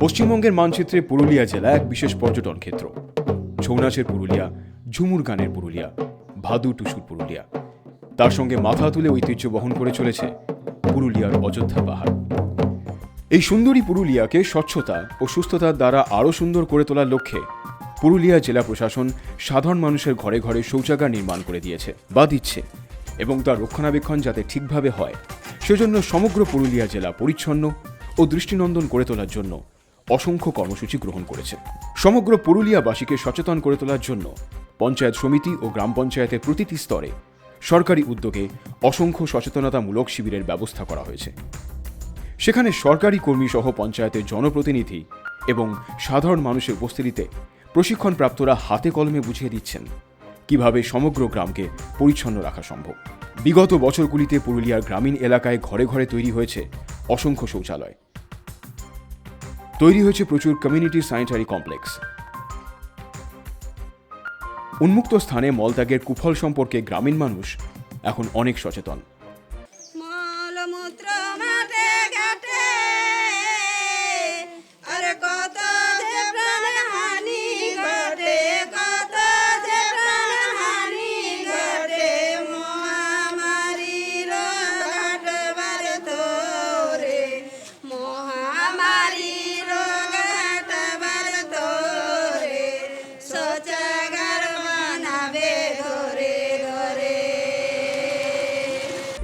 পশ্চিমবঙ্গের মানচিত্রে পুরুলিয়া জেলা এক বিশেষ পর্যটন ক্ষেত্র। ছৌ নাচের পুরুলিয়া, ঝুমুর গানের পুরুলিয়া, ভাদু টুসুর পুরুলিয়া, তার সঙ্গে মাথা তুলে ঐতিহ্য বহন করে চলেছে পুরুলিয়ার অযোধ্যা পাহাড়। এই সুন্দরী পুরুলিয়াকে স্বচ্ছতা ও সুস্থতার দ্বারা আরও সুন্দর করে তোলার লক্ষ্যে পুরুলিয়া জেলা প্রশাসন সাধারণ মানুষের ঘরে ঘরে শৌচাগার নির্মাণ করে দিয়েছে বা দিচ্ছে, এবং তার রক্ষণাবেক্ষণ যাতে ঠিকভাবে হয় সেজন্য সমগ্র পুরুলিয়া জেলা পরিচ্ছন্ন ও দৃষ্টিনন্দন করে তোলার জন্য অসংখ্য কর্মসূচি গ্রহণ করেছে। সমগ্র পুরুলিয়াবাসীকে সচেতন করে তোলার জন্য পঞ্চায়েত সমিতি ও গ্রাম পঞ্চায়েতের প্রতিটি স্তরে সরকারি উদ্যোগে অসংখ্য সচেতনতামূলক শিবিরের ব্যবস্থা করা হয়েছে। সেখানে সরকারি কর্মী সহ পঞ্চায়েতের জনপ্রতিনিধি এবং সাধারণ মানুষের উপস্থিতিতে প্রশিক্ষণপ্রাপ্তরা হাতে কলমে বুঝিয়ে দিচ্ছেন কিভাবে সমগ্র গ্রামকে পরিচ্ছন্ন রাখা সম্ভব। বিগত বছরগুলিতে পুরুলিয়ার গ্রামীণ এলাকায় ঘরে ঘরে তৈরি হয়েছে অসংখ্য শৌচালয়, তৈরি হয়েছে প্রচুর কমিউনিটি স্যানিটারি কমপ্লেক্স। উন্মুক্ত স্থানে মলত্যাগের কুফল সম্পর্কে গ্রামীণ মানুষ এখন অনেক সচেতন।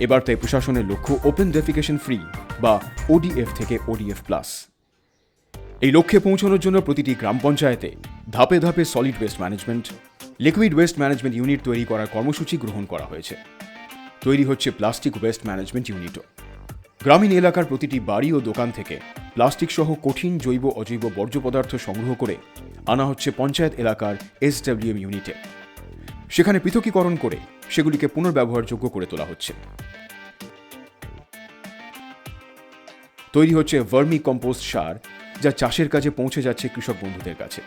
এবার তাই প্রশাসনের লক্ষ্য ওপেন ডেফিকেশন ফ্রি বা ওডিএফ থেকে ওডিএফ প্লাস। এই লক্ষ্যে পৌঁছানোর জন্য প্রতিটি গ্রাম পঞ্চায়েতে ধাপে ধাপে solid waste management, liquid waste management unit তৈরি করার কর্মসূচি গ্রহণ করা হয়েছে। তৈরি হচ্ছে প্লাস্টিক ওয়েস্ট ম্যানেজমেন্ট ইউনিটও। গ্রামীণ এলাকার প্রতিটি বাড়ি ও দোকান থেকে প্লাস্টিক সহ কঠিন জৈব অজৈব বর্জ্য পদার্থ সংগ্রহ করে আনা হচ্ছে পঞ্চায়েত এলাকার SWM ইউনিটে। সেখানে পৃথকীকরণ করে সেগুলিকে পুনর্ব্যবহারযোগ্য করে তোলা হচ্ছে। তৈরি হচ্ছে ভার্মি কম্পোস্ট সার, যা চাষের কাজে পৌঁছে যাচ্ছে কৃষক বন্ধুদের কাছে।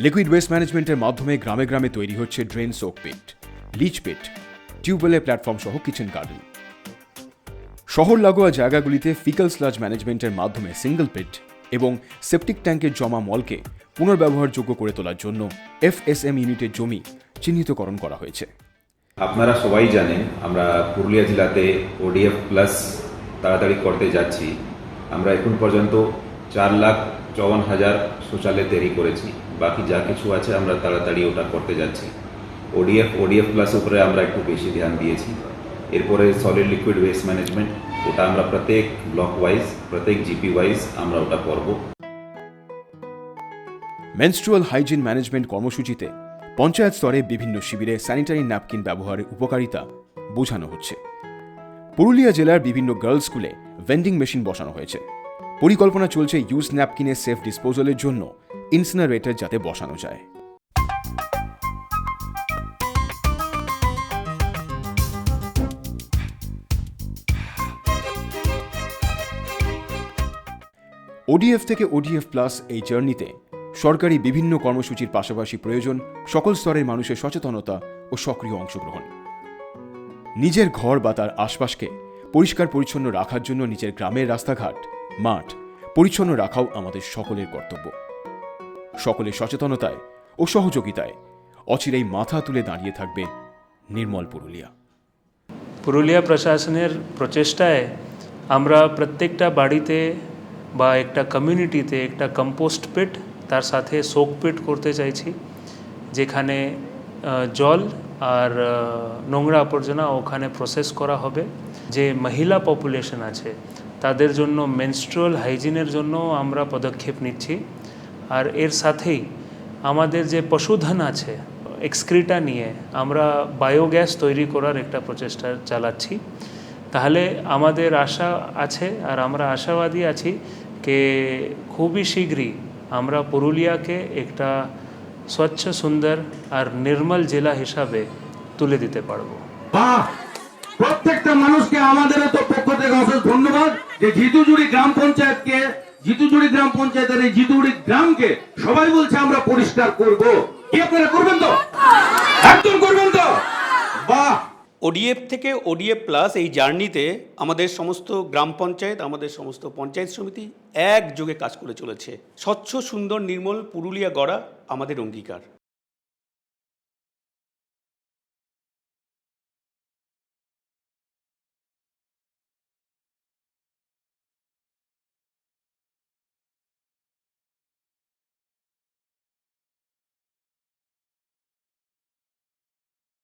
লিকুইড ওয়েস্ট ম্যানেজমেন্টের মাধ্যমে গ্রামে গ্রামে তৈরি হচ্ছে ড্রেন সোক পিট, লিচ পিট, টিউবওয়েলের প্ল্যাটফর্ম সহ কিচেন গার্ডেন। শহর লাগোয়া জায়গাগুলিতে ফিকাল স্লাজ ম্যানেজমেন্টের মাধ্যমে সিঙ্গল পিট এবং সেপটিক ট্যাঙ্কের জমা মলকে পুনর্ব্যবহারযোগ্য করে তোলার জন্য FSM ইউনিটের জমি চিহ্নিতকরণ করা হয়েছে। আপনারা সবাই জানেন আমরা পুরুলিয়া জেলাতে ODF প্লাস তাড়াতাড়ি করতে যাচ্ছি। আমরা এখন পর্যন্ত 4,54,000 শৌচালয় তৈরি করেছি। বাকি যা কিছু আছে আমরা তাড়াতাড়ি ওটা করতে যাচ্ছি। ODF প্লাস উপরে আমরা একটু বেশি ধ্যান দিয়েছি। এরপরে সলিড লিকুইড ওয়েস্ট ম্যানেজমেন্ট, ওটা আমরা প্রত্যেক ব্লক ওয়াইজ, প্রত্যেক GP ওয়াইজ আমরা ওটা করব। মেনস্ট্রুয়াল হাইজিন ম্যানেজমেন্ট কর্মসূচিতে পঞ্চায়েত স্তরে বিভিন্ন শিবিরে স্যানিটারি ন্যাপকিন ব্যবহারের উপকারিতা বোঝানো হচ্ছে। পুরুলিয়া জেলার বিভিন্ন গার্লস স্কুলে ভেন্ডিং মেশিন বসানো হয়েছে। পরিকল্পনা চলছে ইউজ ন্যাপকিনের সেফ ডিসপোজালের জন্য ইনসিনারেটর যাতে বসানো যায়। ODF থেকে ODF প্লাস এই জার্নিতে সরকারি বিভিন্ন কর্মসূচির পাশাপাশি প্রয়োজন সকল স্তরের মানুষের সচেতনতা ও সক্রিয় অংশগ্রহণ। নিজের ঘর বা তার আশপাশকে পরিষ্কার পরিচ্ছন্ন রাখার জন্য নিজের গ্রামের রাস্তাঘাট, মাঠ পরিচ্ছন্ন রাখাও আমাদের সকলের কর্তব্য। সকলের সচেতনতায় ও সহযোগিতায় অচিরেই মাথা তুলে দাঁড়িয়ে থাকবে নির্মল পুরুলিয়া। পুরুলিয়া প্রশাসনের প্রচেষ্টায় আমরা প্রত্যেকটা বাড়িতে বা একটা কমিউনিটিতে একটা কম্পোস্ট পিট, তার সাথে সোক পিট করতে চাইছি, যেখানে জল আর নোংরা আবর্জনা ওখানে প্রসেস করা হবে। যে মহিলা পপুলেশন আছে তাদের জন্য মেনস্ট্রুয়াল হাইজিনের জন্য আমরা পদক্ষেপ নিচ্ছি। আর এর সাথেই আমাদের যে পশুধন আছে এক্সক্রিটা নিয়ে আমরা বায়োগ্যাস তৈরি করার একটা প্রচেষ্টা চালাচ্ছি। তাহলে আমাদের আশা আছে আর আমরা আশাবাদী আছি যে খুবই শীঘ্রই আমরা পুরুলিয়াকে একটা স্বচ্ছ, সুন্দর আর নির্মল জেলা হিসাবে তুলে দিতে পারবো। প্রত্যেকটা মানুষকে আমাদের তো পক্ষ থেকে অশেষ ধন্যবাদ যে জিতুজুড়ি গ্রাম পঞ্চায়েতের এই জিতুজুড়ি গ্রামকে সবাই বলছে আমরা পরিষ্কার করব। কি আপনারা করবেন তো? একদম করবেন তো? বাহ, ওডিএফ থেকে ওডিএফ প্লাস এই জার্নিতে আমাদের সমস্ত গ্রাম পঞ্চায়েত, আমাদের সমস্ত পঞ্চায়েত সমিতি একযোগে কাজ করে চলেছে। স্বচ্ছ সুন্দর নির্মল পুরুলিয়া গড়া আমাদের অঙ্গীকার।